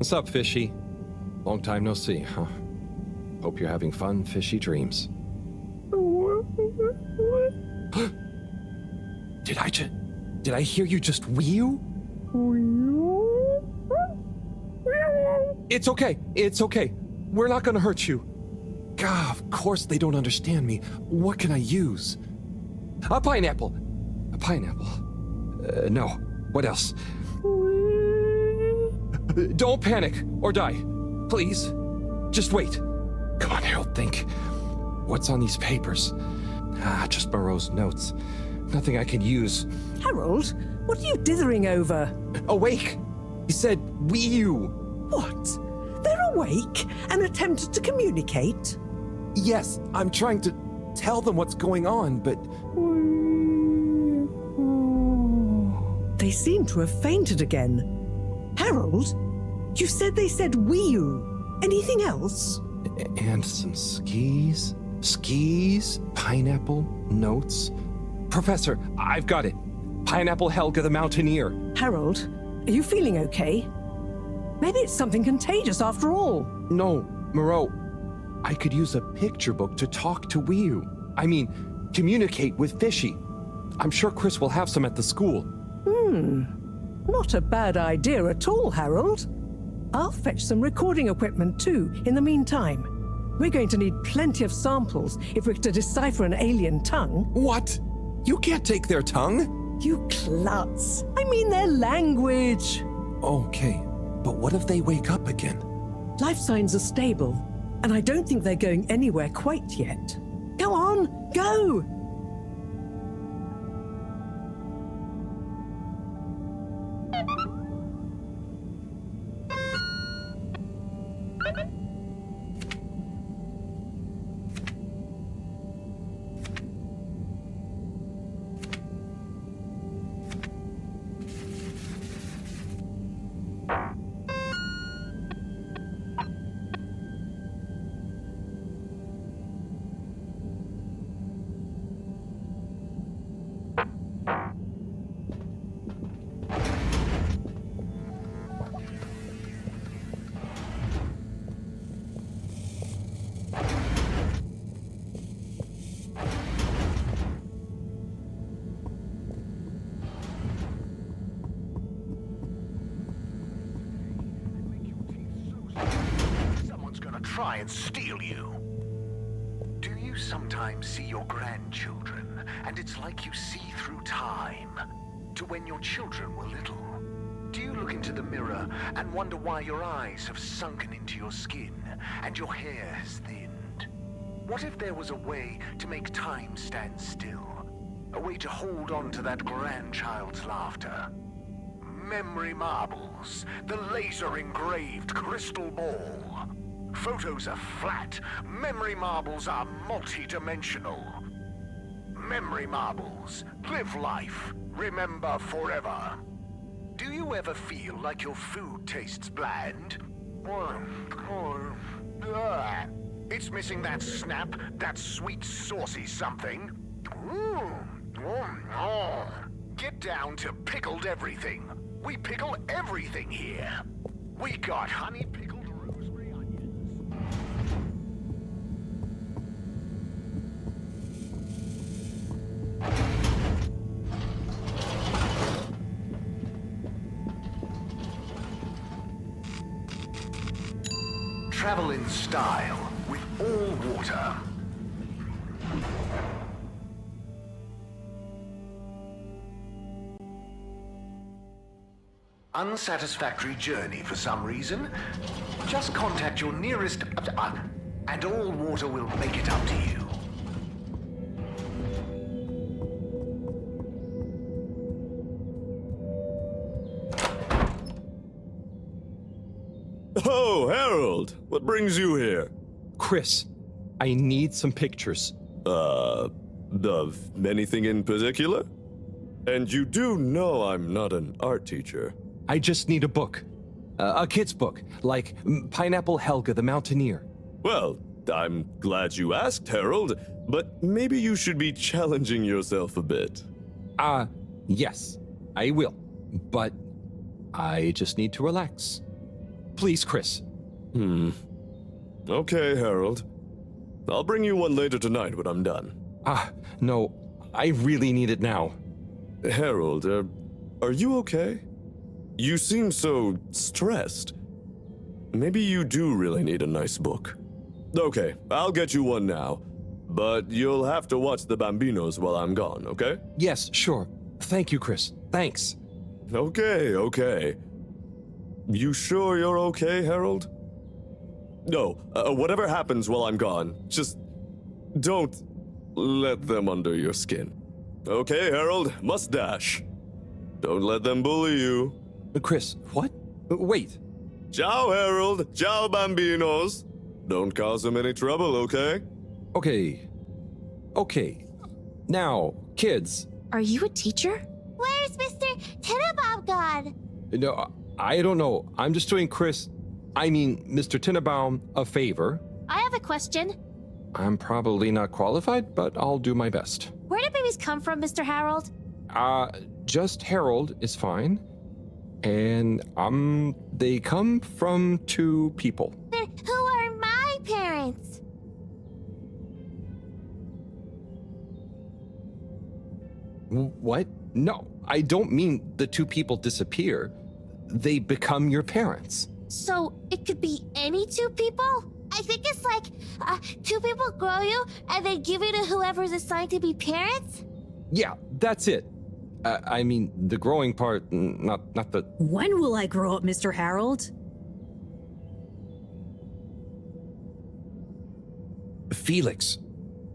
What's up, Fishy? Long time no see, huh? Hope you're having fun, fishy dreams. Did I hear you just whew? It's okay. We're not gonna hurt you. God, of course they don't understand me. What can I use? A pineapple. No. What else? Don't panic or die. Please. Just wait. Come on, Harold, think. What's on these papers? Just Moreau's notes. Nothing I can use. Harold, what are you dithering over? Awake! He said, wee-you. What? They're awake and attempted to communicate? Yes, I'm trying to tell them what's going on, but... They seem to have fainted again. Harold, you said they said wee-you. Anything else? And some skis? Skis? Pineapple? Notes? Professor, I've got it. Pineapple Helga the Mountaineer. Harold, are you feeling okay? Maybe it's something contagious after all. No, Moreau. I could use a picture book to talk to Wii-U. I mean, communicate with Fishy. I'm sure Chris will have some at the school. Not a bad idea at all, Harold. I'll fetch some recording equipment too, in the meantime. We're going to need plenty of samples if we're to decipher an alien tongue. What? You can't take their tongue? You klutz. I mean their language. Okay, but what if they wake up again? Life signs are stable, and I don't think they're going anywhere quite yet. Go on, go! Try and steal you. Do you sometimes see your grandchildren, and it's like you see through time, to when your children were little? Do you look into the mirror and wonder why your eyes have sunken into your skin, and your hair has thinned? What if there was a way to make time stand still? A way to hold on to that grandchild's laughter? Memory marbles, the laser-engraved crystal ball. Photos are flat. Memory marbles are multi-dimensional. Memory marbles. Live life. Remember forever. Do you ever feel like your food tastes bland? It's missing that snap, that sweet, saucy something. Get down to pickled everything. We pickle everything here. We got honey pickled rosemary onions. Travel in style with all water. Unsatisfactory journey for some reason? Just contact your nearest... and all water will make it up to you. Oh, Harold! What brings you here? Chris, I need some pictures. Of anything in particular? And you do know I'm not an art teacher. I just need a book. A kid's book, like Pineapple Helga the Mountaineer. Well, I'm glad you asked, Harold, but maybe you should be challenging yourself a bit. Yes, I will. But I just need to relax. Please, Chris. Okay, Harold. I'll bring you one later tonight when I'm done. No, I really need it now. Harold, are you okay? You seem so stressed. Maybe you do really need a nice book. Okay, I'll get you one now. But you'll have to watch the Bambinos while I'm gone, okay? Yes, sure. Thank you, Chris. Thanks. Okay. You sure you're okay, Harold? No, whatever happens while I'm gone, just don't let them under your skin. Okay, Harold, mustache. Don't let them bully you. Chris, what? Wait. Ciao, Harold. Ciao, Bambinos. Don't cause them any trouble, okay? Okay. Now, kids. Are you a teacher? Where's Mr. Tenenbaum gone? No, I don't know. I'm just doing Mr. Tenenbaum a favor. I have a question. I'm probably not qualified, but I'll do my best. Where do babies come from, Mr. Harold? Just Harold is fine. And, they come from two people. Then who are my parents? What? No, I don't mean the two people disappear. They become your parents. So it could be any two people? I think it's like two people grow you and they give you to whoever's assigned to be parents. Yeah, that's it. I mean, the growing part, not the... When will I grow up, Mr. Harold? Felix,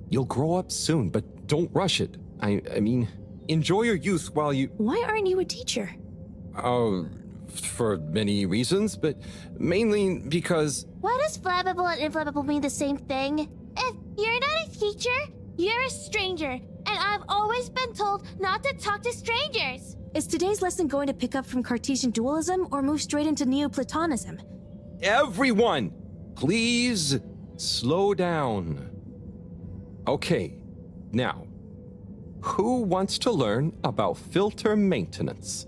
you'll grow up soon, but don't rush it. I mean, enjoy your youth while you... Why aren't you a teacher? For many reasons, but mainly because... Why does flammable and inflammable mean the same thing? If you're not a teacher, you're a stranger. And I've always been told not to talk to strangers. Is today's lesson going to pick up from Cartesian dualism or move straight into Neoplatonism? Everyone, please slow down. Okay, now, who wants to learn about filter maintenance?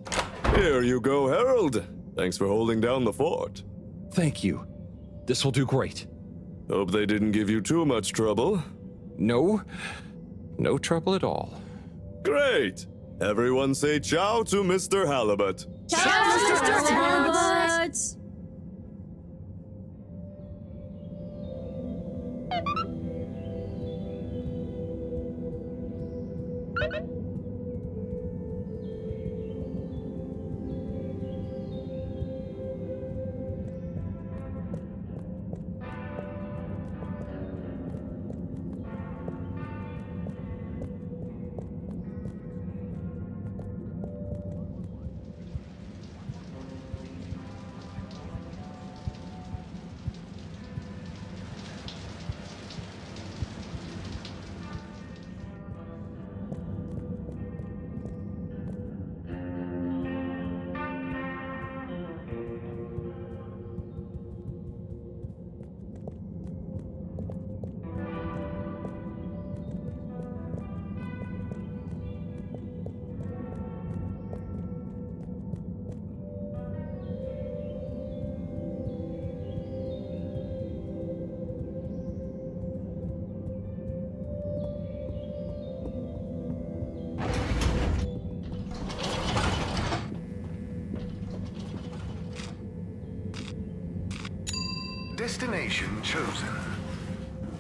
Here you go, Harold. Thanks for holding down the fort. Thank you. This will do great. Hope they didn't give you too much trouble. No trouble at all. Great! Everyone say ciao to Mr. Halibut. Ciao, Mr. Halibut! Destination chosen.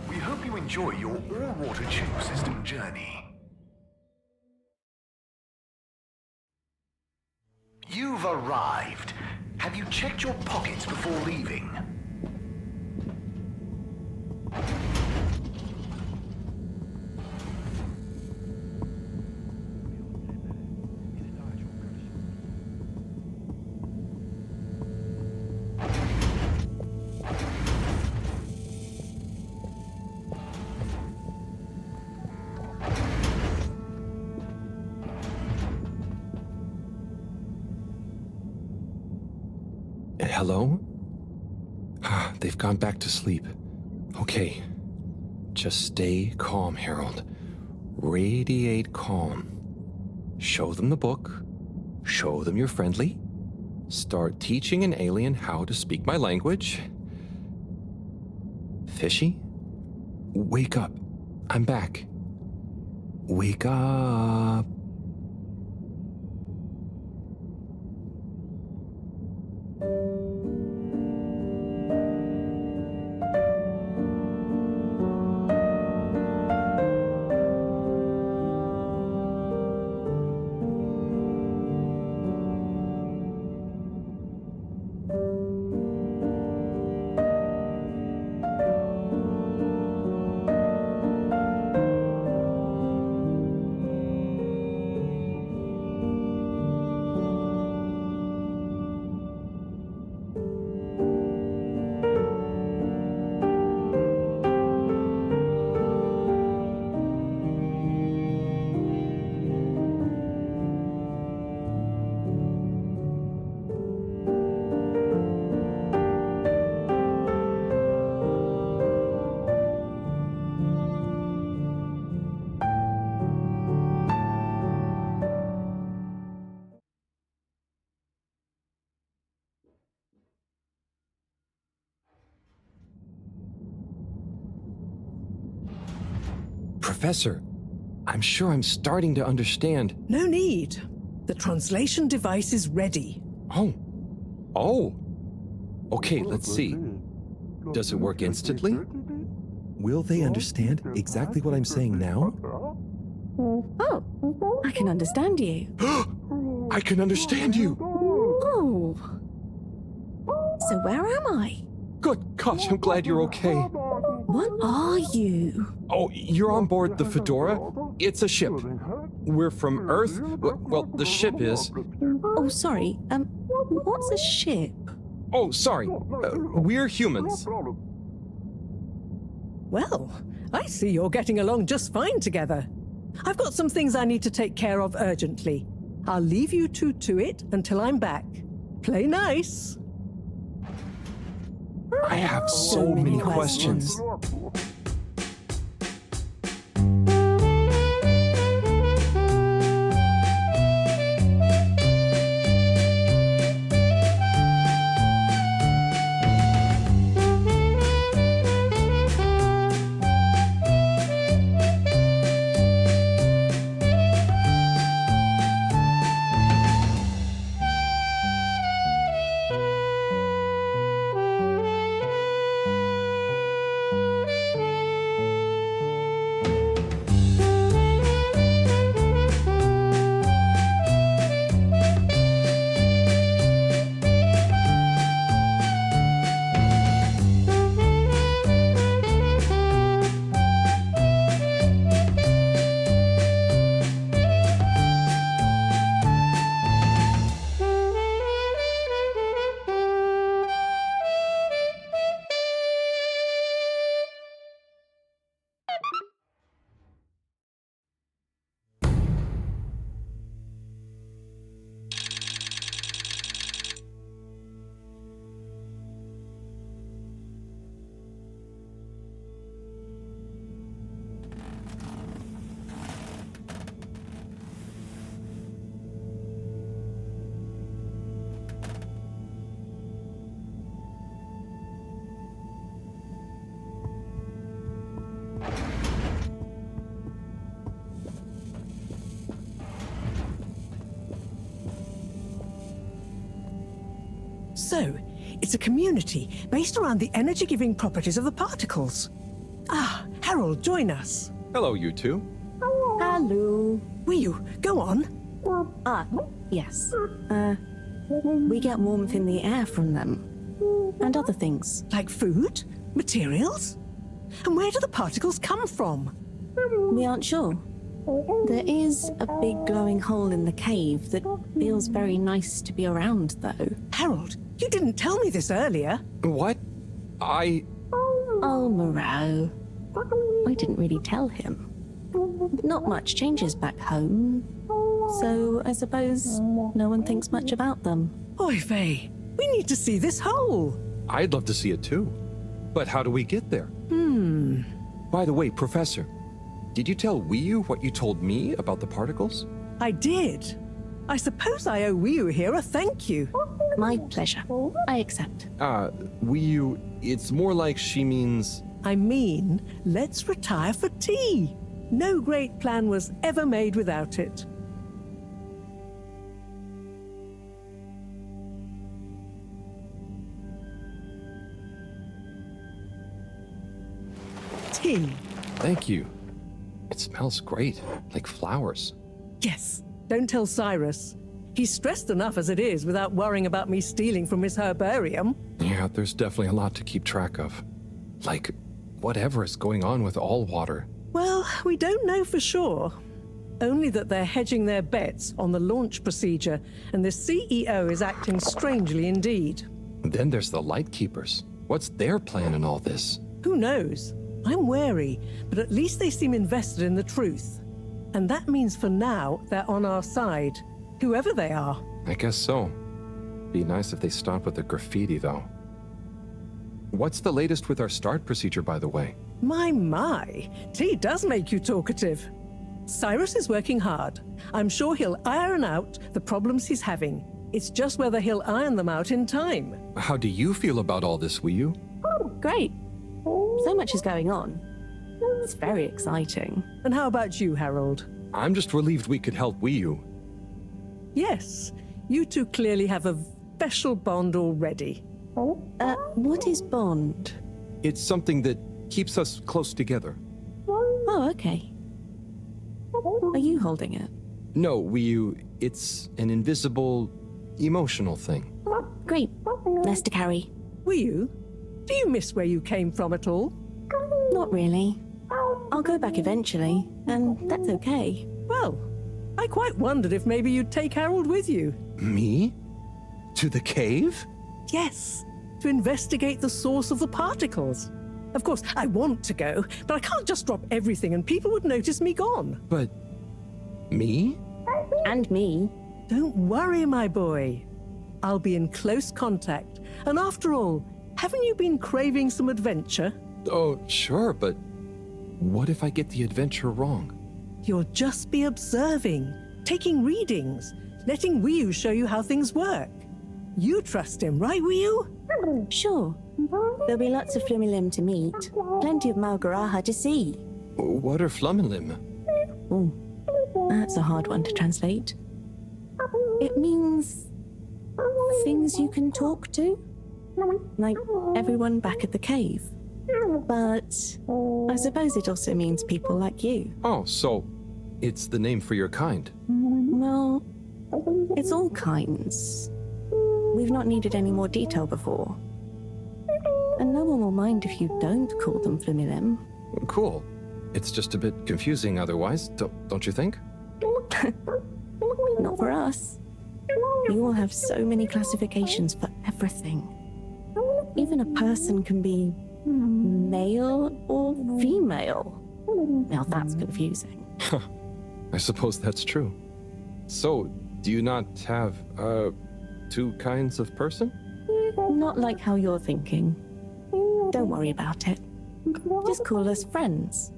We hope you enjoy your all-water tube system journey. You've You've arrived. Have you checked your pockets before leaving? Hello? They've gone back to sleep. Okay. Just stay calm, Harold. Radiate calm. Show them the book. Show them you're friendly. Start teaching an alien how to speak my language. Fishy? Wake up. I'm back. Wake up. Professor, I'm sure I'm starting to understand. No need. The translation device is ready. Oh. Oh. Okay, let's see. Does it work instantly? Will they understand exactly what I'm saying now? Oh, I can understand you. I can understand you! Oh. So where am I? Good gosh, I'm glad you're okay. What are you? Oh, you're on board the Fedora? It's a ship. We're from Earth. Well, the ship is. Oh, sorry. What's a ship? Oh, sorry. We're humans. Well, I see you're getting along just fine together. I've got some things I need to take care of urgently. I'll leave you two to it until I'm back. Play nice. I have so many questions. So, it's a community based around the energy-giving properties of the particles. Ah, Harold, join us. Hello, you two. Hello. Will you? Go on. Ah, yes. We get warmth in the air from them. And other things. Like food? Materials? And where do the particles come from? We aren't sure. There is a big glowing hole in the cave that feels very nice to be around, though. Harold, you didn't tell me this earlier. What? Oh, Moreau. I didn't really tell him. Not much changes back home. So I suppose no one thinks much about them. Oy vey, we need to see this hole. I'd love to see it too. But how do we get there? By the way, Professor, did you tell Wiyu what you told me about the particles? I did. I suppose I owe Wiyu here a thank you. My pleasure. I accept. Wiyu, it's more like she means... I mean, let's retire for tea. No great plan was ever made without it. Tea. Thank you. It smells great, like flowers. Yes, don't tell Cyrus. He's stressed enough as it is without worrying about me stealing from his herbarium. Yeah, there's definitely a lot to keep track of. Like, whatever is going on with all water. Well, we don't know for sure. Only that they're hedging their bets on the launch procedure, and the CEO is acting strangely indeed. Then there's the Lightkeepers. What's their plan in all this? Who knows? I'm wary, but at least they seem invested in the truth. And that means for now, they're on our side, whoever they are. I guess so. Be nice if they stop with the graffiti, though. What's the latest with our start procedure, by the way? My, tea does make you talkative. Cyrus is working hard. I'm sure he'll iron out the problems he's having. It's just whether he'll iron them out in time. How do you feel about all this, Wiyu? Great. So much is going on. It's very exciting. And how about you, Harold? I'm just relieved we could help Wiyu. Yes, you two clearly have a special bond already. What is bond? It's something that keeps us close together. Oh, okay. Are you holding it? No, Wiyu, it's an invisible, emotional thing. Great. Less to carry. Wiyu, do you miss where you came from at all? Not really. I'll go back eventually, and that's okay. Well, I quite wondered if maybe you'd take Harold with you. Me? To the cave? Yes, to investigate the source of the particles. Of course, I want to go, but I can't just drop everything and people would notice me gone. But... me? And me. Don't worry, my boy. I'll be in close contact. And after all, haven't you been craving some adventure? Oh, sure, but what if I get the adventure wrong? You'll just be observing, taking readings, letting Wiyu show you how things work. You trust him, right, Wiyu? Sure. There'll be lots of Flumilim to meet. Plenty of Malgaraha to see. What are Flummilim? Oh, that's a hard one to translate. It means things you can talk to. Like everyone back at the cave. But I suppose it also means people like you. Oh, so it's the name for your kind. Well, it's all kinds. We've not needed any more detail before. And no one will mind if you don't call them Flumilim. Cool. It's just a bit confusing otherwise, don't you think? Not for us. You all have so many classifications for everything. Even a person can be male or female. Now that's confusing. I suppose that's true. So, do you not have, two kinds of person? Not like how you're thinking. Don't worry about it. Just call us friends.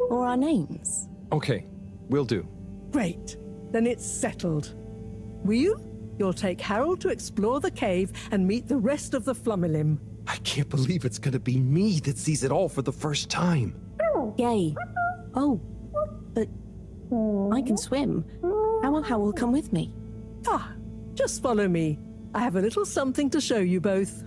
Or our names. Okay, will do. Great. Then it's settled. Wiyu, you'll take Harold to explore the cave and meet the rest of the Flummilim. I can't believe it's gonna be me that sees it all for the first time. Yay. Oh, but I can swim. How will come with me? Ah, just follow me. I have a little something to show you both.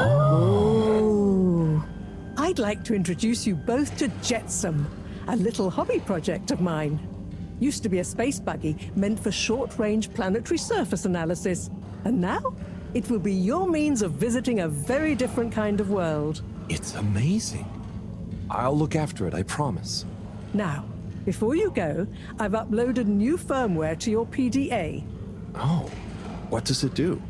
Oh. I'd like to introduce you both to Jetsam, a little hobby project of mine. Used to be a space buggy meant for short-range planetary surface analysis. And now, it will be your means of visiting a very different kind of world. It's amazing. I'll look after it, I promise. Now, before you go, I've uploaded new firmware to your PDA. Oh, what does it do?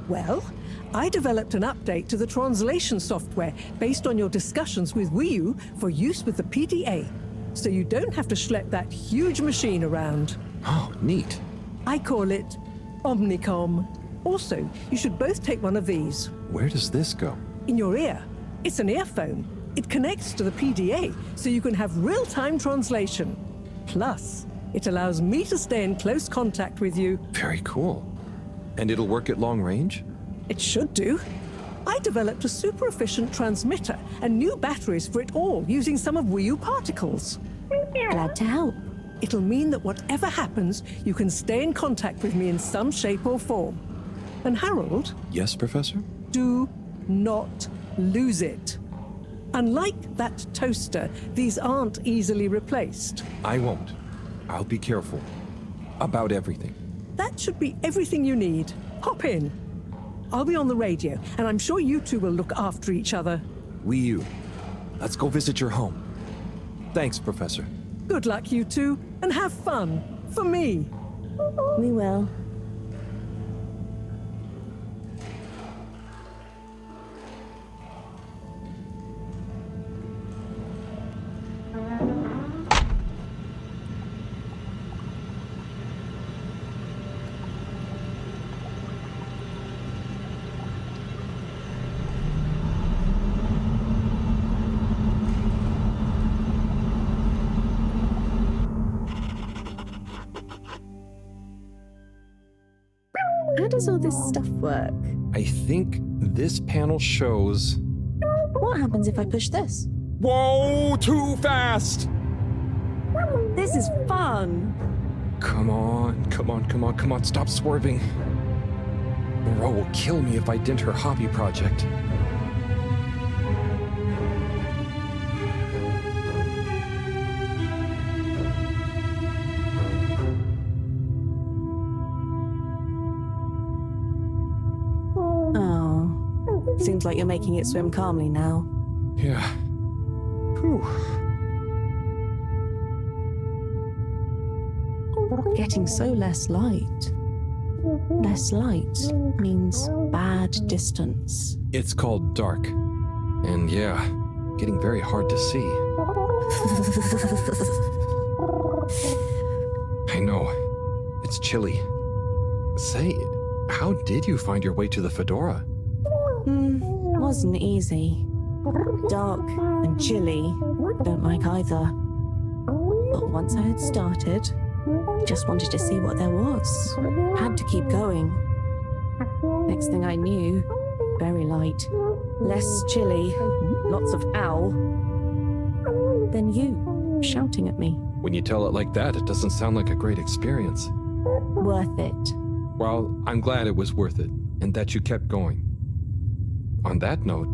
Well, I developed an update to the translation software based on your discussions with Wii U for use with the PDA, so you don't have to schlep that huge machine around. Oh, neat. I call it Omnicom. Also, you should both take one of these. Where does this go? In your ear. It's an earphone. It connects to the PDA, so you can have real-time translation. Plus, it allows me to stay in close contact with you. Very cool. And it'll work at long range? It should do. I developed a super efficient transmitter and new batteries for it all using some of Wii U particles. Glad to help. It'll mean that whatever happens, you can stay in contact with me in some shape or form. And Harold, Yes, Professor? do not lose it. Unlike that toaster, these aren't easily replaced. I won't. I'll be careful. About everything. That should be everything you need. Hop in. I'll be on the radio, and I'm sure you two will look after each other. Wii U, let's go visit your home. Thanks, Professor. Good luck, you two, and have fun. For me. We will. How does all this stuff work? I think this panel shows... What happens if I push this? Whoa, too fast! This is fun! Come on, come on, come on, come on, stop swerving. Moreau will kill me if I dent her hobby project. Oh. Seems like you're making it swim calmly now. Yeah. Whew. Getting so less light. Less light means bad distance. It's called dark. And yeah, getting very hard to see. I know. It's chilly. Say, how did you find your way to the Fedora? Wasn't easy. Dark and chilly. Don't like either. But once I had started, just wanted to see what there was. Had to keep going. Next thing I knew, very light, less chilly, lots of owl. Then you, shouting at me. When you tell it like that, it doesn't sound like a great experience. Worth it. Well, I'm glad it was worth it, and that you kept going. On that note,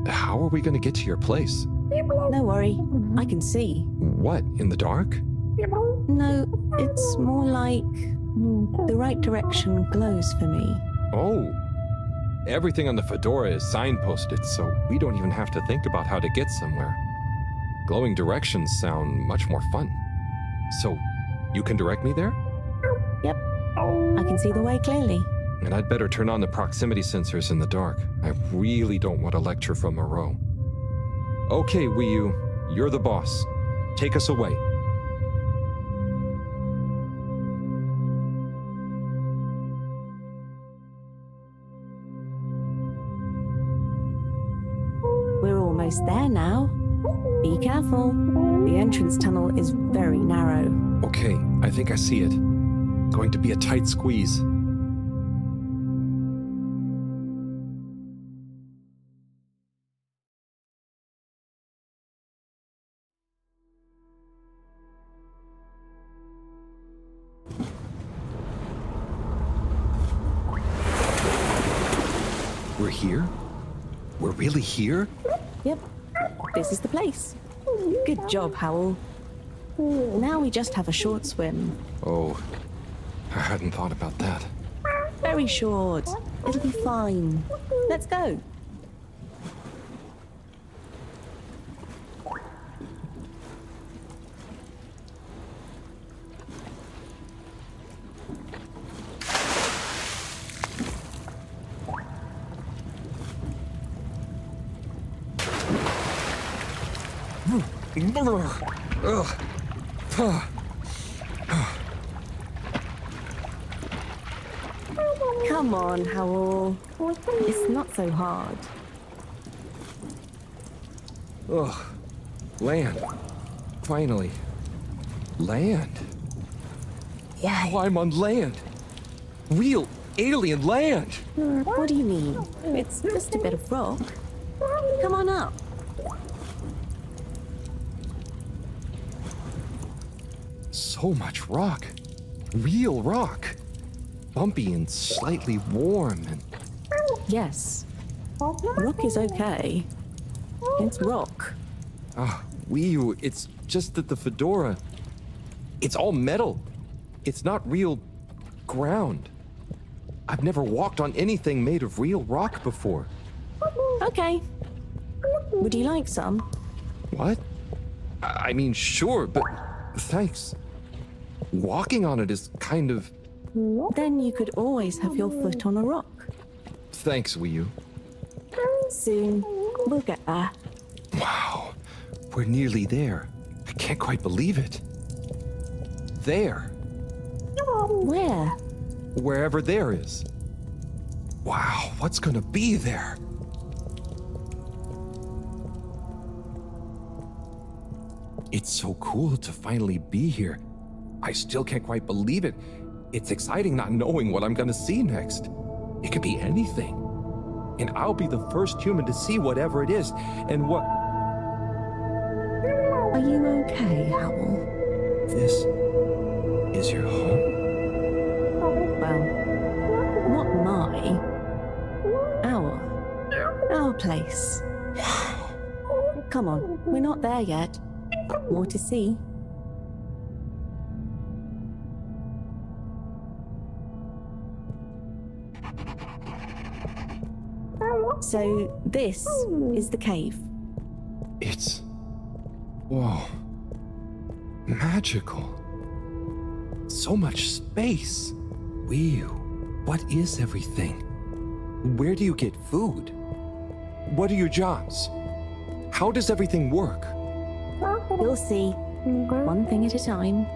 how are we going to get to your place? No worry, I can see. What, in the dark? No, it's more like the right direction glows for me. Oh. Everything on the Fedora is signposted, so we don't even have to think about how to get somewhere. Glowing directions sound much more fun. So, you can direct me there? Yep, I can see the way clearly. And I'd better turn on the proximity sensors in the dark. I really don't want a lecture from Moreau. Okay, Wii U, you're the boss. Take us away. We're almost there now. Be careful. The entrance tunnel is very narrow. Okay, I think I see it. Going to be a tight squeeze. We're here? We're really here? Yep, this is the place. Good job, Howl. Now we just have a short swim. Oh, I hadn't thought about that. Very short. It'll be fine. Let's go. Come on, Howl. It's not so hard. Ugh. Land. Finally. Land. Wow, I'm on land. Real alien land. What do you mean? It's just a bit of rock. Come on up. So much rock. Real rock. Bumpy and slightly warm and... Yes. Rock is okay. It's rock. Ah, Wii, it's just that the fedora... It's all metal. It's not real ground. I've never walked on anything made of real rock before. Okay. Would you like some? What? I mean, sure, but thanks. Walking on it is kind of... Then you could always have your foot on a rock. Thanks, Wii. Soon, we'll get there. Wow, we're nearly there. I can't quite believe it. There. Where? Wherever there is. Wow, what's gonna be there? It's so cool to finally be here. I still can't quite believe it. It's exciting not knowing what I'm gonna see next. It could be anything. And I'll be the first human to see whatever it is. And what... Are you okay, Howl? This is your home? Well, not my. Our place. Come on, we're not there yet. More to see. So, this is the cave. It's... Whoa. Magical. So much space. Whew. What is everything? Where do you get food? What are your jobs? How does everything work? You'll see. One thing at a time.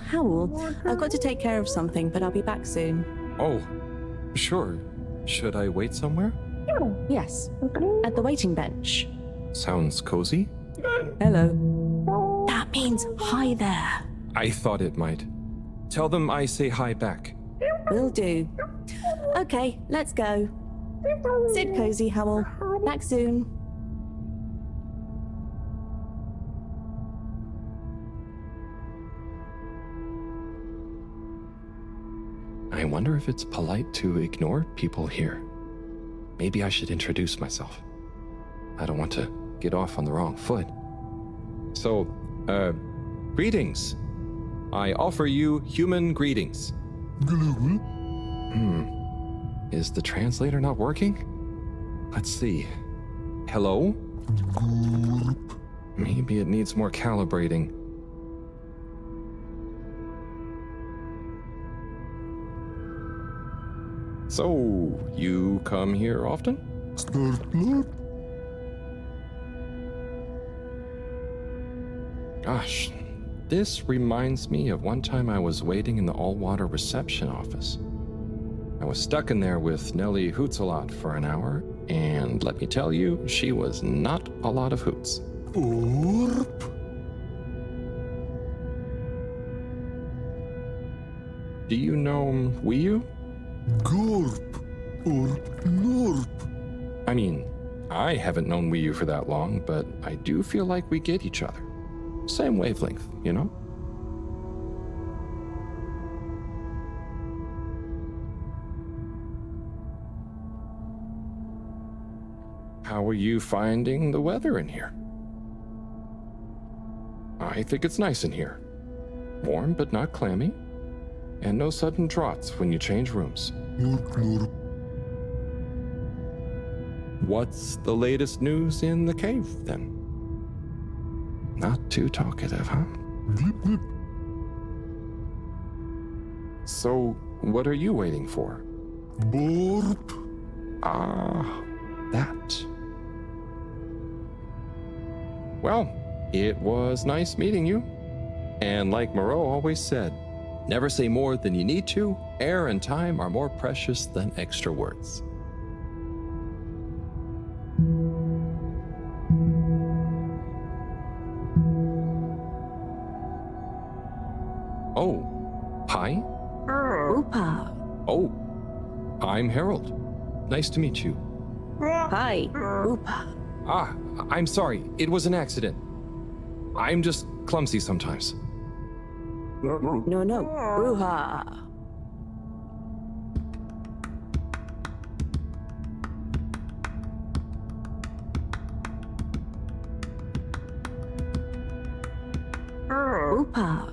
Howl, I've got to take care of something, but I'll be back soon. Oh, sure. Should I wait somewhere? Yes, at the waiting bench. Sounds cozy. Hello. That means hi there. I thought it might. Tell them I say hi back. Will do. Okay, let's go. Sit cozy, Howl. Back soon. I wonder if it's polite to ignore people here. Maybe I should introduce myself. I don't want to get off on the wrong foot. So, greetings. I offer you human greetings. Is the translator not working? Let's see. Hello? Maybe it needs more calibrating. So, you come here often? Gosh, this reminds me of one time I was waiting in the all-water reception office. I was stuck in there with Nellie Hoots-a-lot for an hour, and let me tell you, she was not a lot of hoots. Orp. Do you know Wii U? Gorp. Orp. Norp. I mean, I haven't known Wii U for that long, but I do feel like we get each other. Same wavelength, you know? How are you finding the weather in here? I think it's nice in here. Warm but not clammy. And no sudden draughts when you change rooms. Norp. Norp. What's the latest news in the cave, then? Not too talkative, huh? Blip blip. So, what are you waiting for? Borp. Ah, that. Well, it was nice meeting you. And like Moreau always said, never say more than you need to. Air and time are more precious than extra words. Oh, hi. Oopa. Oh, I'm Harold. Nice to meet you. Hi. Oopa. Ah, I'm sorry. It was an accident. I'm just clumsy sometimes. No, no. Bruha. Oopa.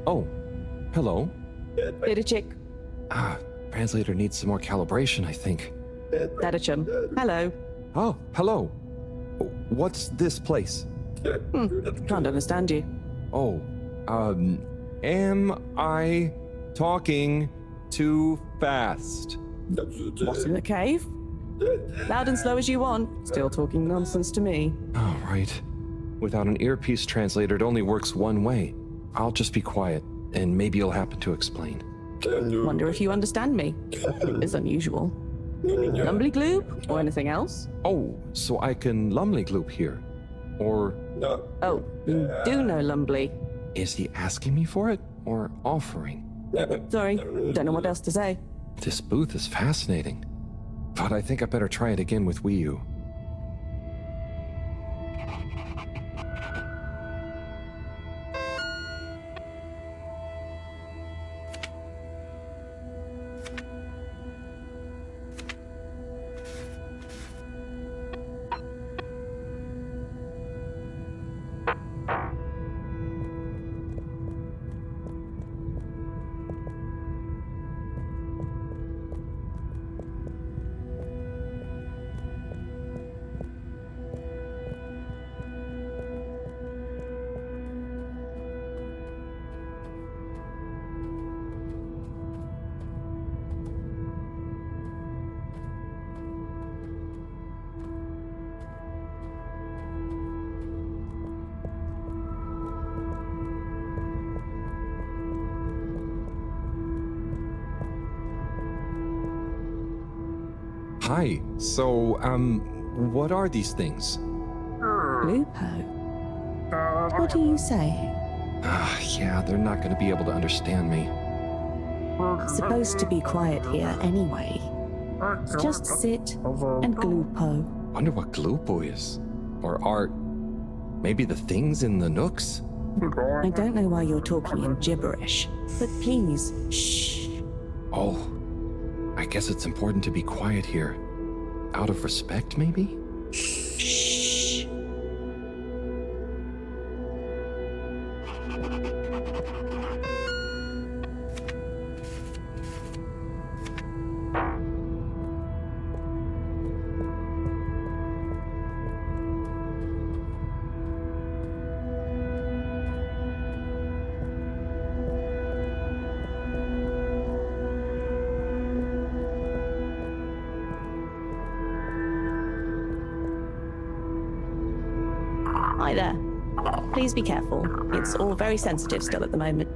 Oh, hello. Little chick. Ah, translator needs some more calibration, I think. Dadachum. Hello. Oh, hello. What's this place? Can't understand you. Oh, am I talking too fast? What, in the cave? Loud and slow as you want. Still talking nonsense to me. Oh, right. Without an earpiece translator, it only works one way. I'll just be quiet, and maybe you'll happen to explain. Wonder if you understand me. It's unusual. Lumbly gloop? Or anything else? Oh, so I can Lumley Gloop here. Or Oh, you do know Lumbly. is he asking me for it, or offering? Sorry, don't know what else to say. This booth is fascinating. But I think I better try it again with Wii U. Hi. So, what are these things? Lupo. What are you saying? Yeah, they're not going to be able to understand me. Supposed to be quiet here anyway. Just sit and glupo. Wonder what Glupo is. Or art. Maybe the things in the nooks? I don't know why you're talking in gibberish, but please, shh. Oh, I guess it's important to be quiet here. Out of respect, maybe? Shh. Hi there. Please be careful. It's all very sensitive still at the moment.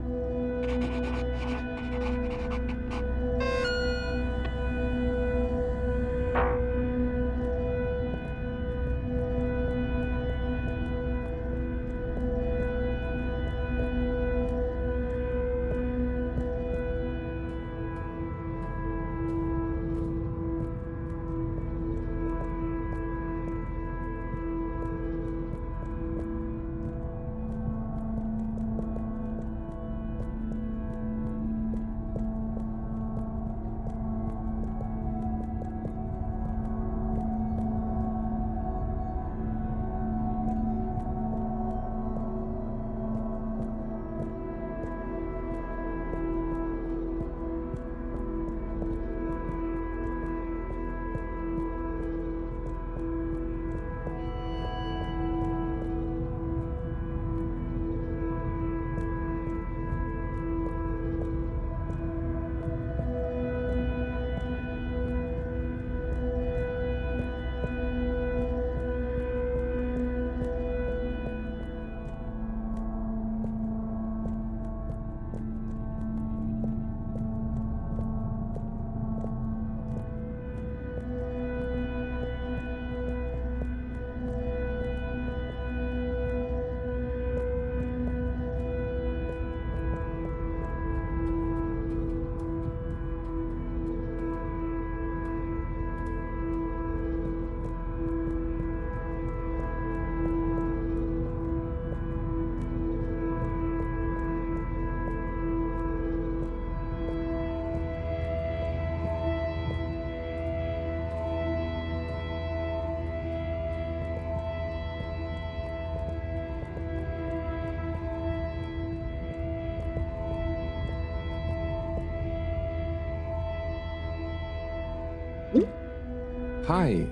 Hi.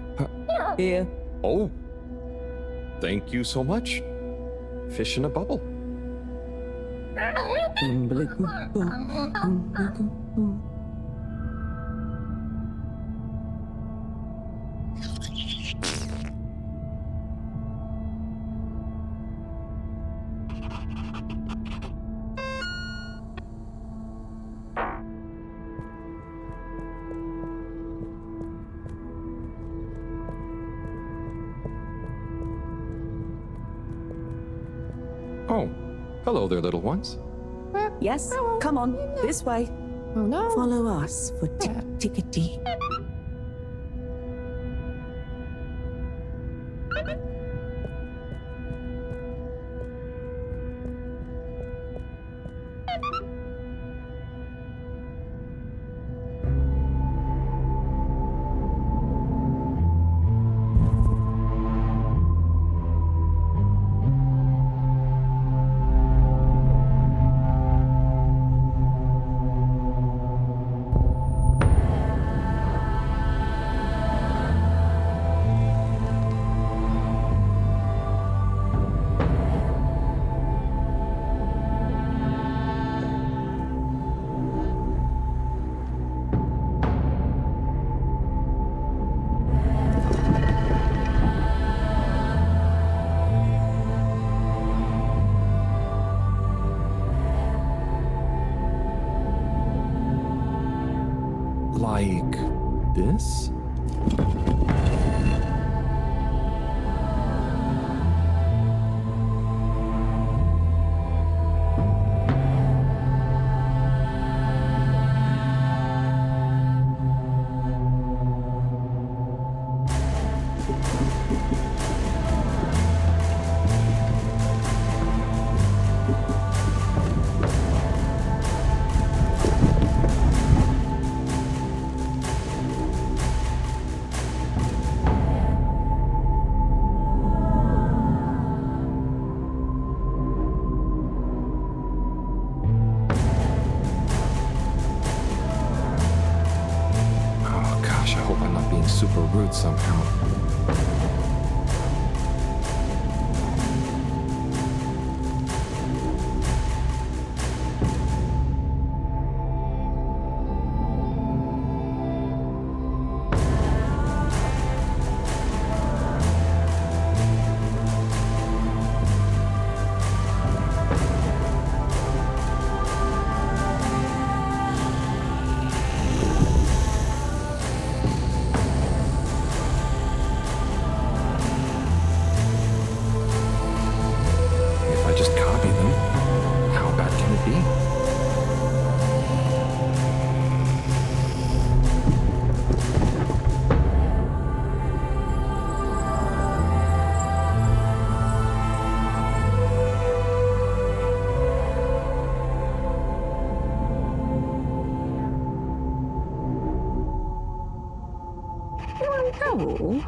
Here. Oh. Thank you so much. Fish in a bubble. Oh, hello there, little ones. Yes, come on, this way. Oh no. Follow us for tickety. Like this? super rude somehow. If I just copy them, how bad can it be? Harold?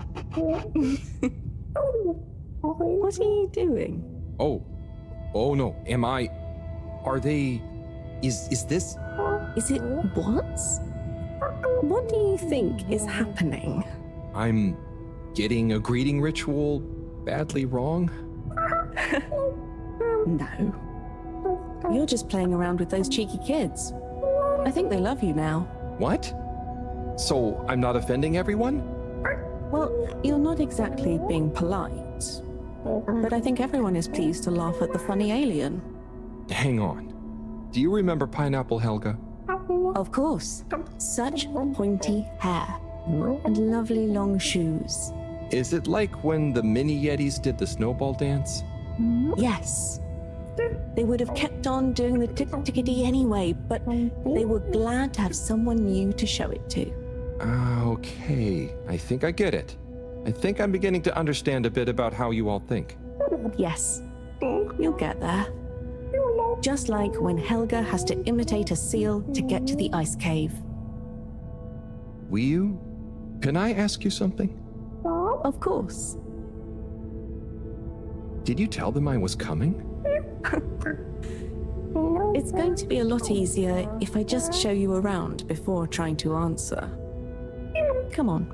What are you doing? Oh no, am I... Are they... Is this... Is it what? What do you think is happening? I'm getting a greeting ritual badly wrong? No. You're just playing around with those cheeky kids. I think they love you now. What? So I'm not offending everyone? Well, you're not exactly being polite. But I think everyone is pleased to laugh at the funny alien. Hang on. Do you remember Pineapple Helga? Of course. Such pointy hair. And lovely long shoes. Is it like when the mini Yetis did the snowball dance? Yes. They would have kept on doing the tick-tickety anyway, but they were glad to have someone new to show it to. Okay, I think I get it. I think I'm beginning to understand a bit about how you all think. Yes, you'll get there. Just like when Helga has to imitate a seal to get to the ice cave. Wiyu, can I ask you something? Of course. Did you tell them I was coming? It's going to be a lot easier if I just show you around before trying to answer. Come on.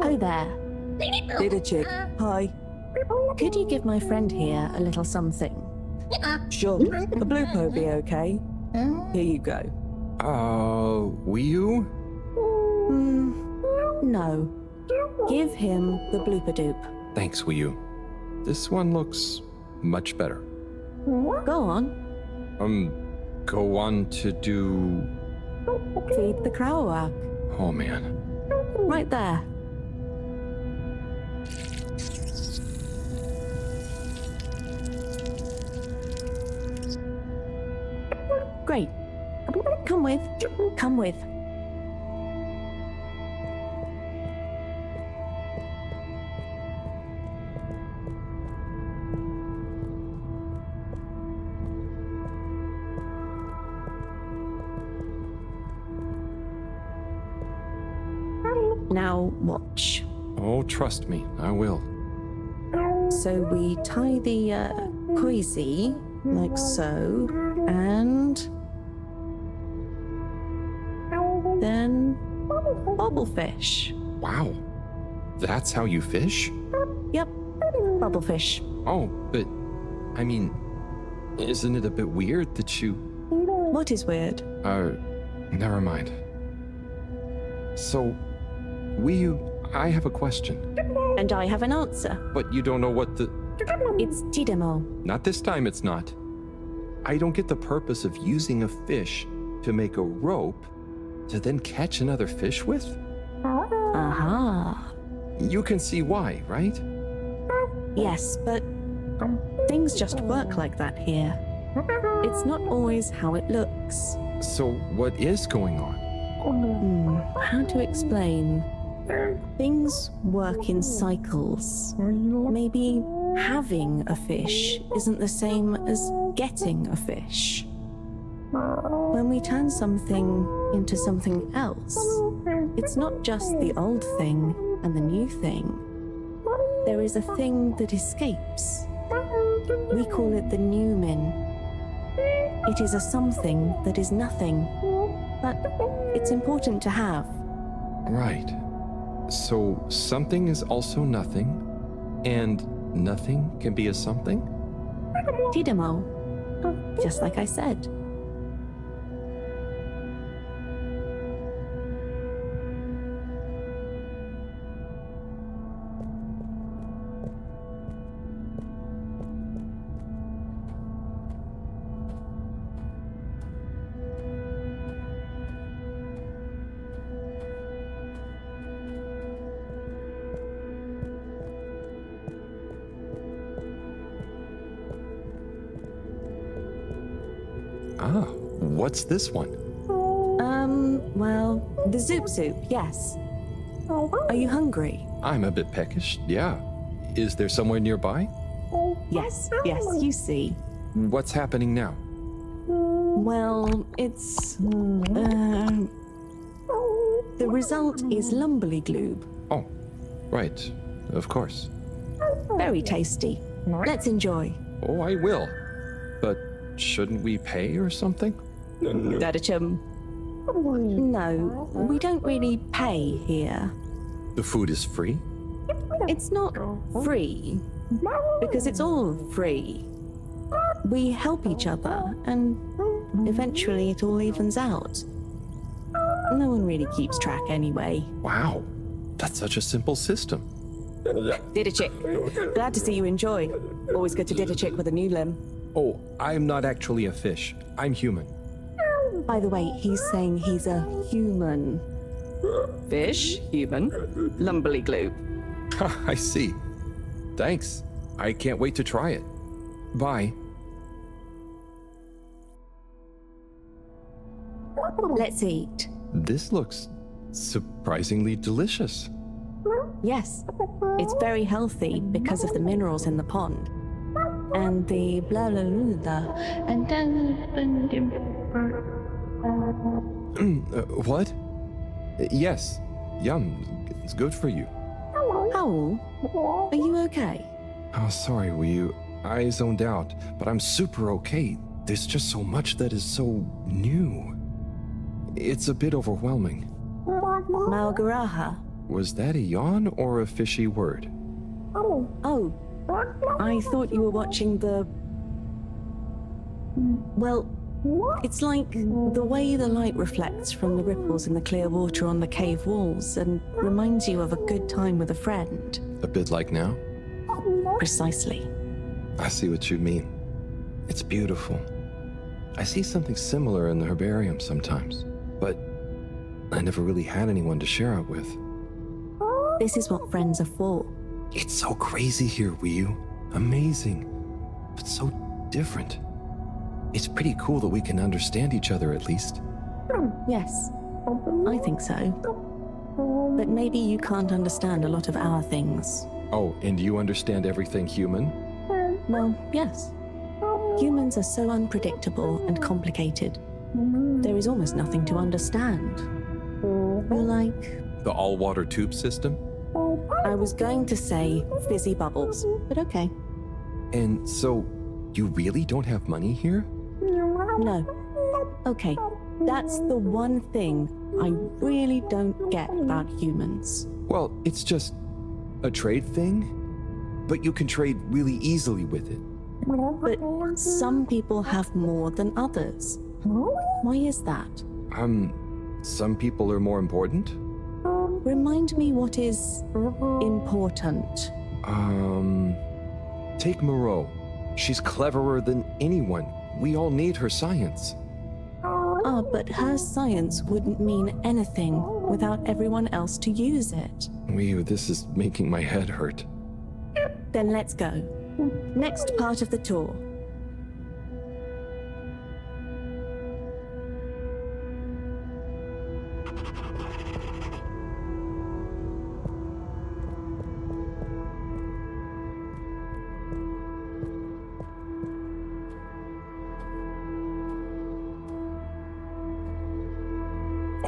Oh there. Little chick. Hi. Could you give my friend here a little something? Sure. A blooper will be okay. Here you go. Wiyu? No. Give him the blooper doop. Thanks, Wiyu. This one looks much better. Go on. Go on to do... Feed the crowak. Oh man. Right there. Great. Come with. Come with. Now watch. Oh, trust me, I will. So we tie the coisy like so, and then bubblefish. Wow. That's how you fish? Yep, bubblefish. Oh, but, I mean, isn't it a bit weird that you... What is weird? Never mind. So, Wiyu, I have a question. And I have an answer. But you don't know what the... It's Tidemo. Not this time, it's not. I don't get the purpose of using a fish to make a rope to then catch another fish with? Aha. You can see why, right? Yes, but things just work like that here. It's not always how it looks. So what is going on? How to explain? Things work in cycles. Maybe having a fish isn't the same as getting a fish. When we turn something into something else, it's not just the old thing and the new thing. there is a thing that escapes. We call it the Numen. It is a something that is nothing, but it's important to have. Right. So something is also nothing, and nothing can be a something? Tidimo. Just like I said. Ah, what's this one? Well, the Zoop Soup, yes. Are you hungry? I'm a bit peckish, yeah. Is there somewhere nearby? Yes, you see. What's happening now? Well, it's... the result is Lumberly Gloob. Oh, right. Of course. Very tasty. Let's enjoy. Oh, I will. But shouldn't we pay or something? Dadachum. No, we don't really pay here. The food is free? It's not free, because it's all free. We help each other, and eventually it all evens out. No one really keeps track anyway. Wow, that's such a simple system. Didachik. Glad to see you enjoy. Always good to Didachik with a new limb. Oh, I'm not actually a fish. I'm human. By the way, he's saying he's a human. Fish, human, Lumberly Gloob. I see. Thanks. I can't wait to try it. Bye. Let's eat. This looks surprisingly delicious. Yes, it's very healthy because of the minerals in the pond. And the blah blah blah. And What? Yes. Yum. It's good for you. Howl, are you okay? Oh, sorry, Wiyu. I zoned out, but I'm super okay. There's just so much that is so new. It's a bit overwhelming. Malgaraha. Was that a yawn or a fishy word? Oh, I thought you were watching the... Well, it's like the way the light reflects from the ripples in the clear water on the cave walls and reminds you of a good time with a friend. A bit like now? Precisely. I see what you mean. It's beautiful. I see something similar in the herbarium sometimes, but I never really had anyone to share it with. This is what friends are for. It's so crazy here, Wiyu. Amazing, but so different. It's pretty cool that we can understand each other at least. Yes, I think so. But maybe you can't understand a lot of our things. Oh, and you understand everything human? Well, yes. Humans are so unpredictable and complicated. There is almost nothing to understand. You're like... The all-water tube system? I was going to say fizzy bubbles, but okay. And so, you really don't have money here? No. Okay, that's the one thing I really don't get about humans. Well, it's just a trade thing, but you can trade really easily with it. But some people have more than others. Why is that? Some people are more important? Remind me what is important. Take Moreau. She's cleverer than anyone. We all need her science. Ah, but her science wouldn't mean anything without everyone else to use it. Wiyu, this is making my head hurt. Then let's go. Next part of the tour.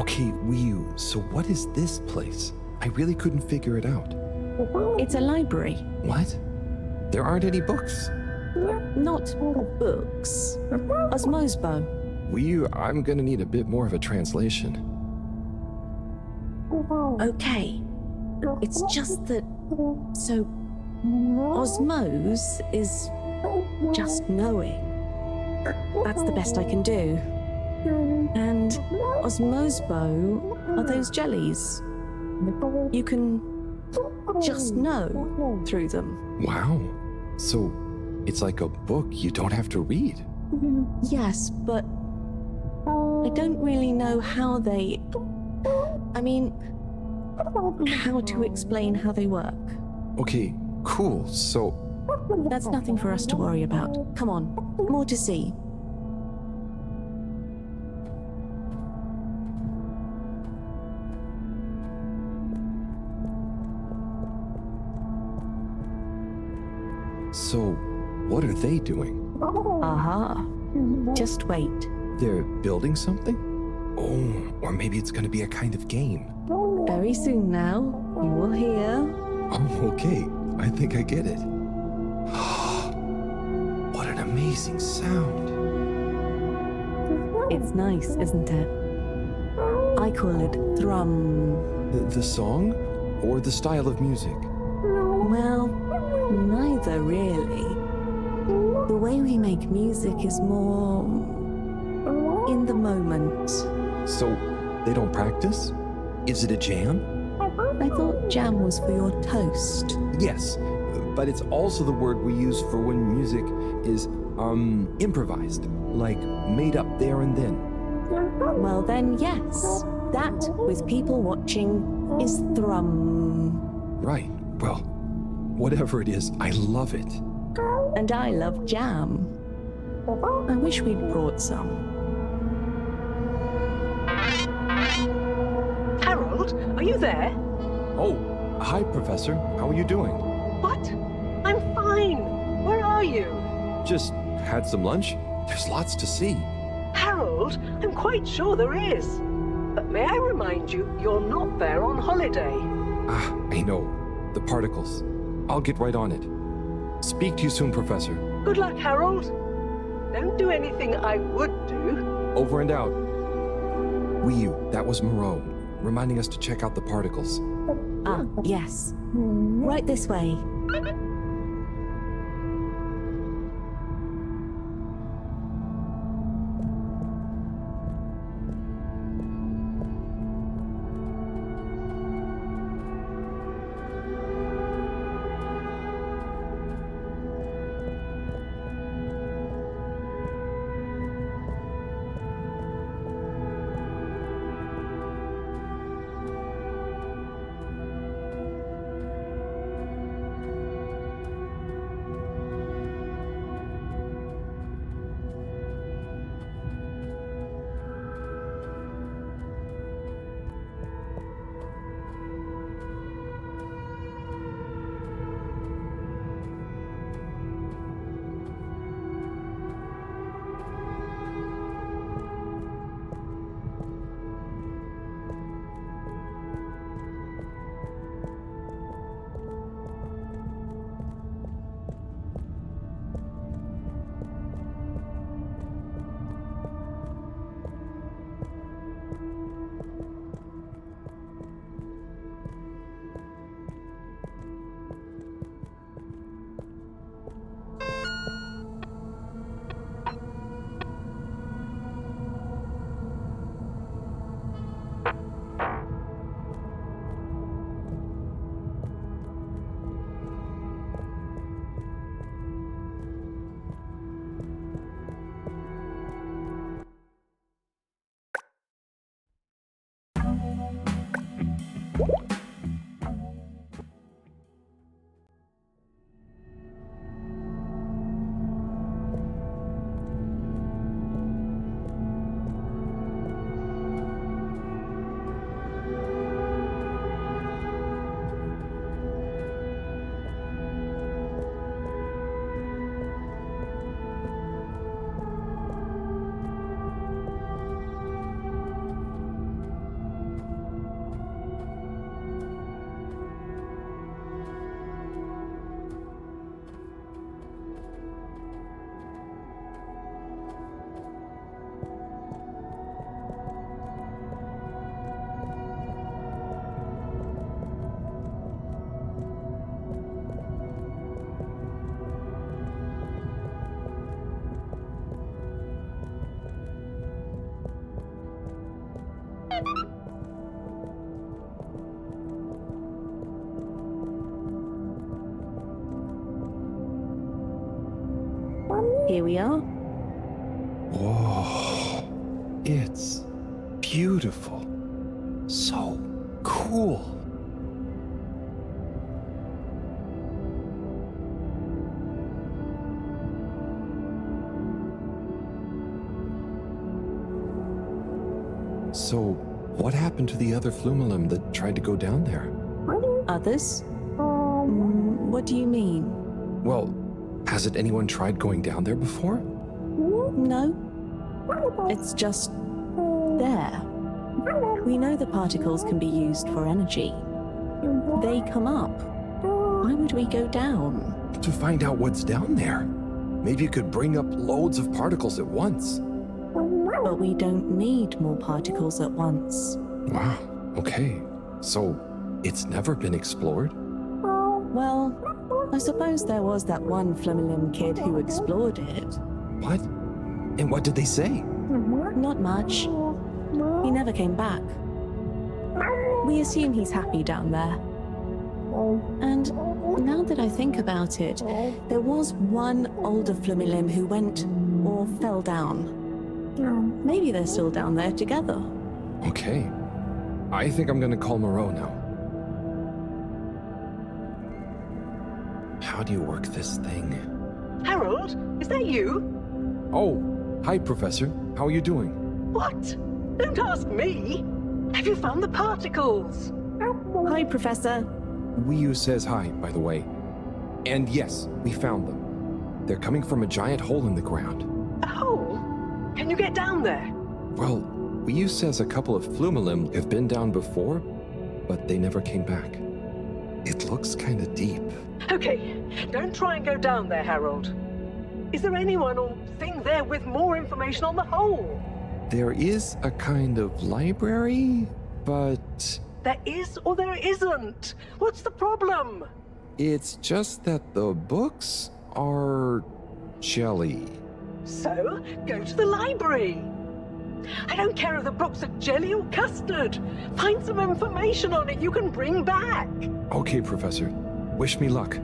Okay, Wiyu, so what is this place? I really couldn't figure it out. It's a library. What? There aren't any books. Not books. Osmosbo. I'm gonna need a bit more of a translation. Okay. It's just that. So. Osmose is just knowing. That's the best I can do. And Osmosbo are those jellies. You can just know through them. Wow. So it's like a book you don't have to read. Yes, but I don't really know how they. I mean, how to explain how they work. Okay, cool. So That's nothing for us to worry about. Come on, more to see. So, what are they doing? Aha. Just wait. They're building something? Oh, or maybe it's gonna be a kind of game. Very soon now, you will hear. Oh, okay. I think I get it. What an amazing sound. It's nice, isn't it? I call it thrum. The song? Or the style of music? Well, neither really. The way we make music is more in the moment. So, they don't practice? Is it a jam? I thought jam was for your toast. Yes, but it's also the word we use for when music is, improvised, like made up there and then. Well then, yes. That, with people watching, is thrum. Right, well, whatever it is, I love it. And I love jam. I wish we'd brought some. Harold, are you there? Oh, hi, Professor. How are you doing? What? I'm fine. Where are you? Just had some lunch. There's lots to see. Harold, I'm quite sure there is. But may I remind you, you're not there on holiday. Ah, I know. The particles. I'll get right on it. Speak to you soon, Professor. Good luck, Harold. Don't do anything I would do. Over and out. That was Moreau, reminding us to check out the particles. Ah, yes. Right this way. Here we are. Whoa. It's beautiful. So cool. So, what happened to the other Flumelum that tried to go down there? Others? What do you mean? Well, hasn't anyone tried going down there before? No. It's just there. We know the particles can be used for energy. They come up. Why would we go down? To find out what's down there. Maybe you could bring up loads of particles at once. But we don't need more particles at once. Wow, okay. So, it's never been explored? Well, I suppose there was that one Flumelum kid who explored it. What? And what did they say? Not much. He never came back. We assume he's happy down there. And now that I think about it, there was one older Flumelum who went or fell down. Maybe they're still down there together. Okay. I think I'm gonna call Moreau now. How do you work this thing? Harold, is that you? Oh, hi, Professor. How are you doing? What? Don't ask me. Have you found the particles? Hi, Professor. Wiyu says hi, by the way. And yes, we found them. They're coming from a giant hole in the ground. A hole? Can you get down there? Well, Wiyu says a couple of Flumelum have been down before, but they never came back. It looks kind of deep. Okay, don't try and go down there, Harold. Is there anyone or thing there with more information on the hole? There is a kind of library, but There is or there isn't. What's the problem? it's just that the books are jelly. So, go to the library. I don't care if the books are jelly or custard. Find some information on it you can bring back. Okay, Professor. Wish me luck.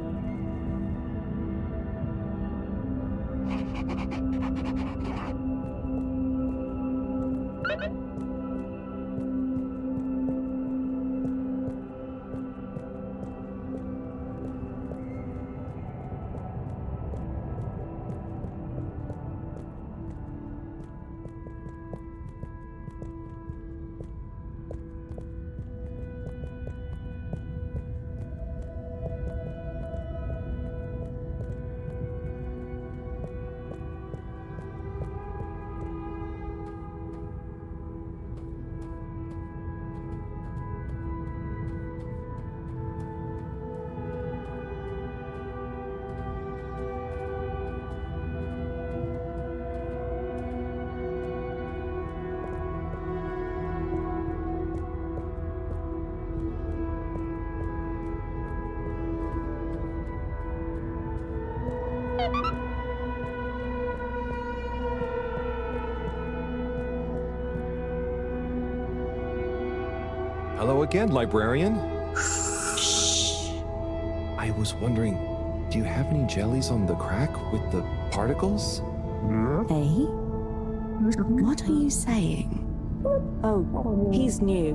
Hello again, librarian. Shh. I was wondering, do you have any jellies on the crack with the particles? Hey? What are you saying? Oh, he's new.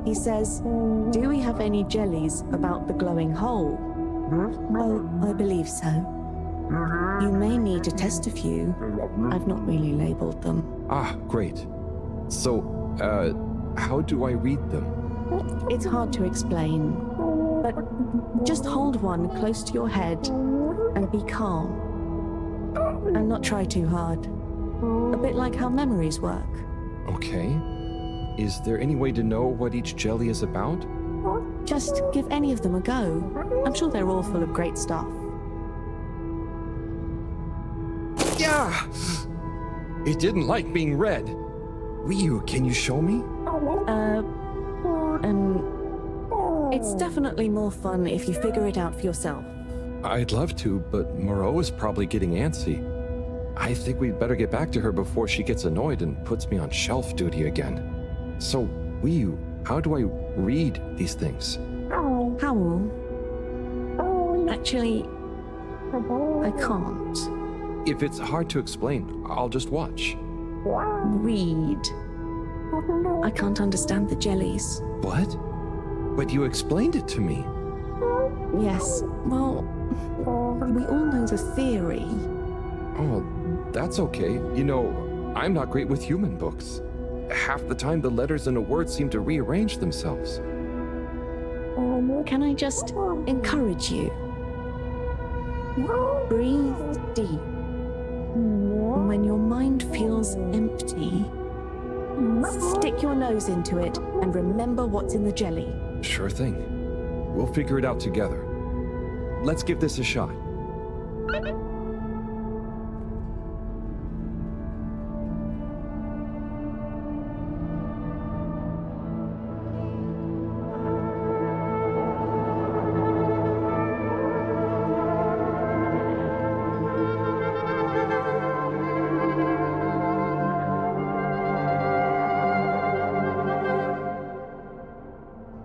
He says, do we have any jellies about the glowing hole? Oh, I believe so. You may need to test a few. I've not really labeled them. Ah, great. So, how do I read them? It's hard to explain, but just hold one close to your head and be calm. And not try too hard. A bit like how memories work. Okay. Is there any way to know what each jelly is about? Just give any of them a go. I'm sure they're all full of great stuff. Yeah! It didn't like being read. Wiyu, can you show me? It's definitely more fun if you figure it out for yourself. I'd love to, but Moreau is probably getting antsy. I think we'd better get back to her before she gets annoyed and puts me on shelf duty again. So, Wiyu, how do I read these things? Howl. Actually, I can't. If it's hard to explain, I'll just watch. Read. I can't understand the jellies. What? But you explained it to me. Yes, well, we all know the theory. Oh, that's okay. You know, I'm not great with human books. Half the time the letters in a word seem to rearrange themselves. Can I just encourage you? Breathe deep. When your mind feels empty, stick your nose into it and remember what's in the jelly. Sure thing. We'll figure it out together. Let's give this a shot.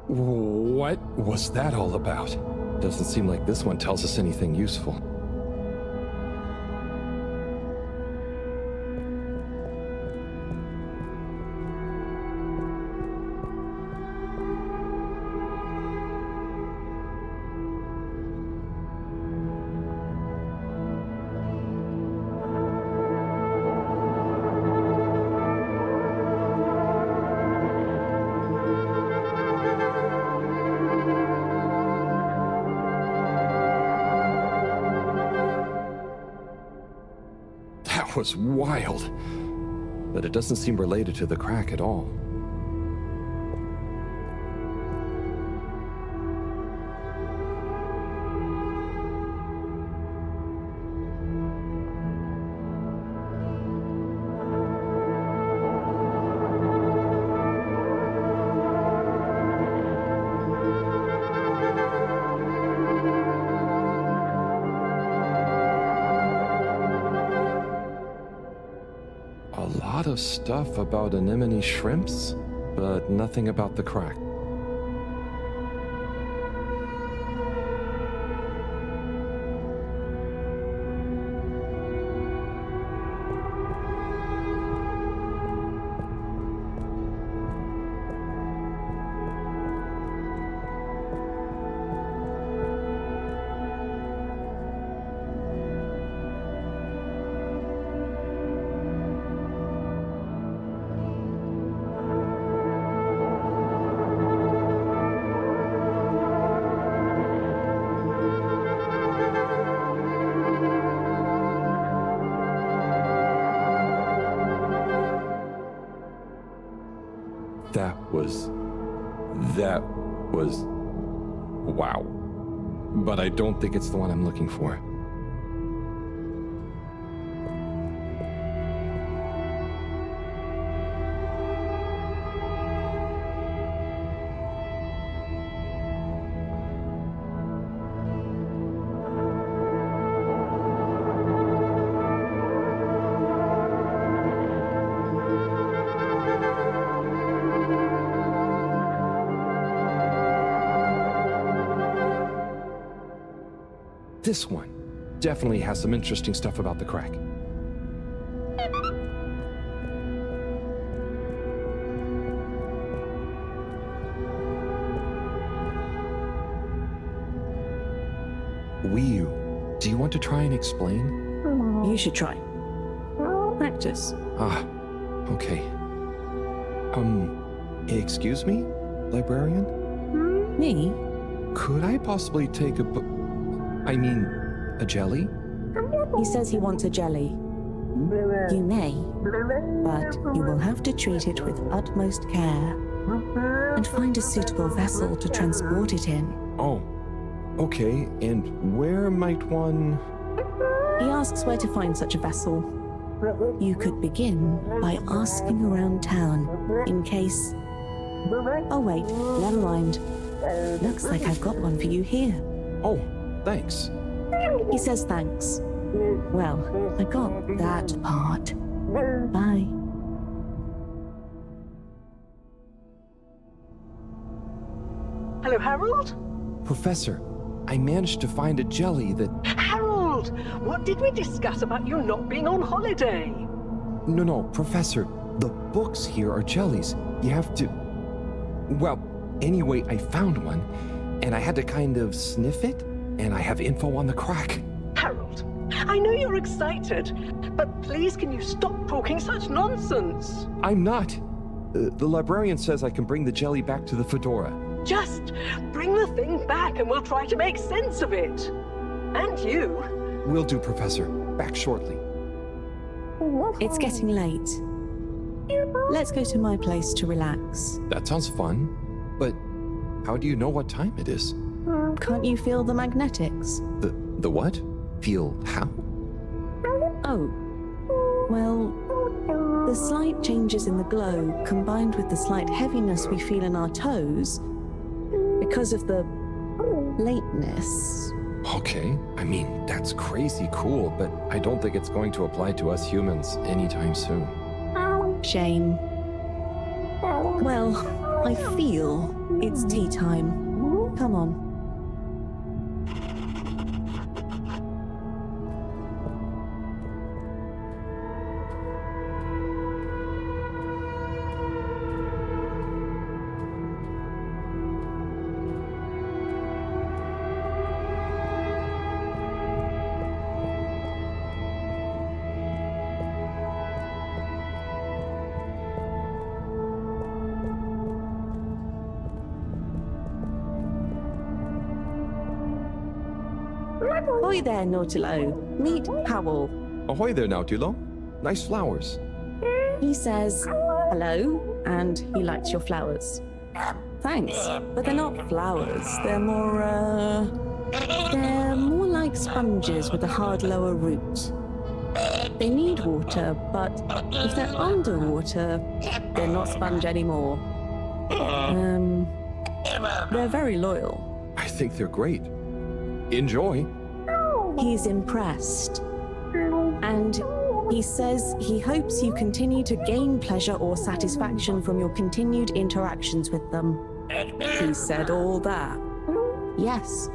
What was that all about? Doesn't seem like this one tells us anything useful. That was wild. But it doesn't seem related to the crack at all. A lot of stuff about anemone shrimps, but nothing about the crack. That was... wow. But I don't think it's the one I'm looking for. This one definitely has some interesting stuff about the crack. Wiyu, do you want to try and explain? You should try. Practice. Ah, okay. Excuse me, librarian? Me? Could I possibly take a jelly? He says he wants a jelly. You may, but you will have to treat it with utmost care and find a suitable vessel to transport it in. Oh, okay. And where might one... He asks where to find such a vessel. You could begin by asking around town in case... Oh wait, never mind. Looks like I've got one for you here. Oh, thanks. He says thanks. Well, I got that part. Bye. Hello, Harold? Professor, I managed to find a jelly that... Harold! Harold, what did we discuss about you not being on holiday? No, Professor. The books here are jellies. You have to... Well, anyway, I found one, and I had to kind of sniff it, and I have info on the crack. Harold, I know you're excited, but please can you stop talking such nonsense? I'm not. The librarian says I can bring the jelly back to the fedora. Just bring the thing back and we'll try to make sense of it. And you. Will do, Professor. Back shortly. It's getting late. Let's go to my place to relax. That sounds fun, but how do you know what time it is? Can't you feel the magnetics? The what? Feel how? Oh. Well, the slight changes in the glow, combined with the slight heaviness we feel in our toes, because of the lateness. Okay, I mean, that's crazy cool, but I don't think it's going to apply to us humans anytime soon. Shame. Well, I feel it's tea time. Come on. Ahoy there, Nautilo. Meet Howell. Ahoy there, Nautilo. Nice flowers. He says hello, and he likes your flowers. Thanks, but they're not flowers. They're more like sponges with a hard lower root. They need water, but if they're underwater, they're not sponge anymore. They're very loyal. I think they're great. Enjoy. He's impressed. And he says he hopes you continue to gain pleasure or satisfaction from your continued interactions with them. He said all that. Yes.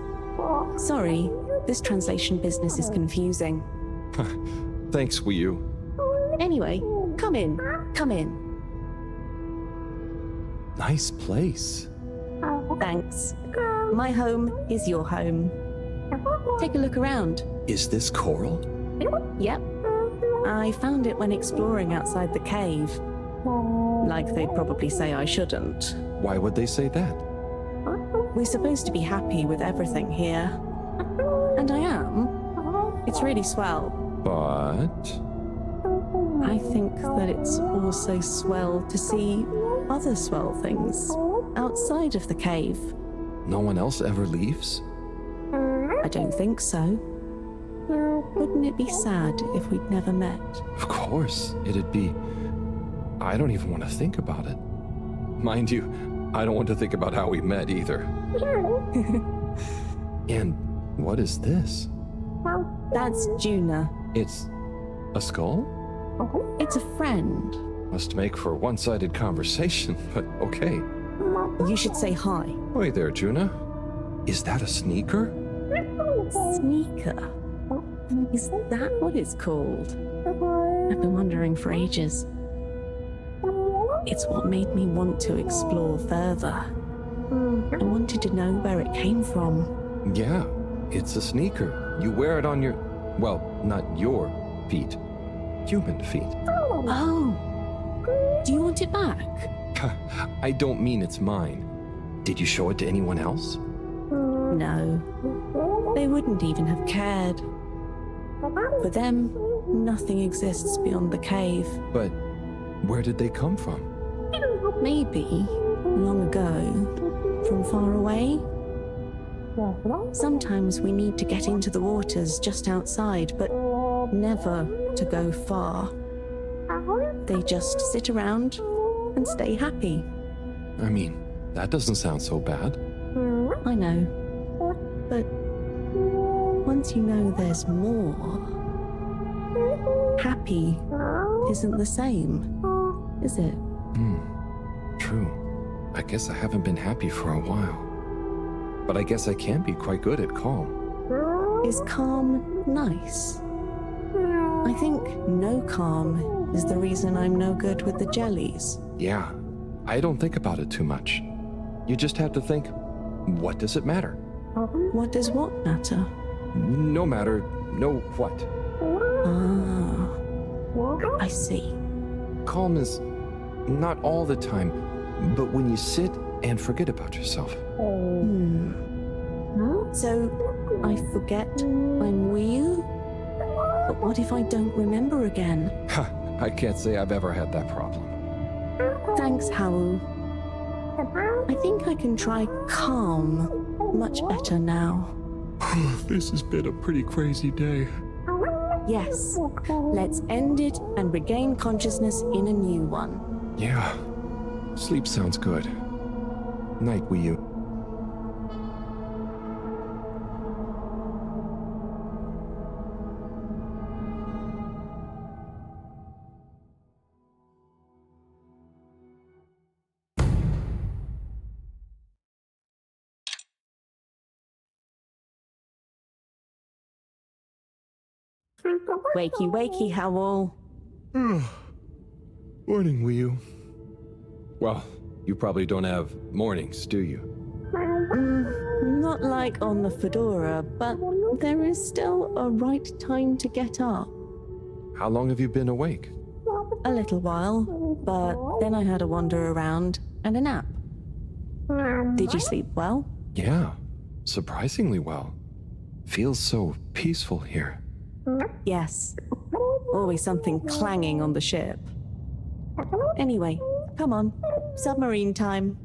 Sorry, this translation business is confusing. Thanks, Wii U. Anyway, come in. Come in. Nice place. Thanks. My home is your home. Take a look around. Is this coral? Yep. I found it when exploring outside the cave. Like they'd probably say I shouldn't. Why would they say that? We're supposed to be happy with everything here. And I am. It's really swell. But... I think that it's also swell to see other swell things outside of the cave. No one else ever leaves? I don't think so. Wouldn't it be sad if we'd never met? Of course, it'd be... I don't even want to think about it. Mind you, I don't want to think about how we met either. And what is this? That's Juna. It's a skull? It's a friend. Must make for a one-sided conversation, but okay. You should say hi. Hi there, Juna. Is that a sneaker? Sneaker? Is that what it's called? I've been wondering for ages. It's what made me want to explore further. I wanted to know where it came from. Yeah, it's a sneaker. You wear it on your... well, not your feet. Human feet. Oh! Do you want it back? I don't mean it's mine. Did you show it to anyone else? No. They wouldn't even have cared. For them, nothing exists beyond the cave. But where did they come from? Maybe, long ago, from far away. Sometimes we need to get into the waters just outside, but never to go far. They just sit around and stay happy. I mean, that doesn't sound so bad. I know. But once you know there's more, happy isn't the same, is it? True. I guess I haven't been happy for a while. But I guess I can be quite good at calm. Is calm nice? I think no calm is the reason I'm no good with the jellies. Yeah, I don't think about it too much. You just have to think, what does it matter? What does what matter? No matter, no what. Ah, I see. Calm is not all the time, but when you sit and forget about yourself. So, I forget I'm Wiyu? But what if I don't remember again? I can't say I've ever had that problem. Thanks, Howell. I think I can try calm much better now. This has been a pretty crazy day. Yes, let's end it and regain consciousness in a new one. Yeah, sleep sounds good. Night, Wiyu. Wakey, wakey, Howell. Morning, Wiyu. Well, you probably don't have mornings, do you? Not like on the Fedora, but there is still a right time to get up. How long have you been awake? A little while, but then I had a wander around and a nap. Did you sleep well? Yeah, surprisingly well. Feels so peaceful here. Yes. Always something clanging on the ship. Anyway, come on. Submarine time.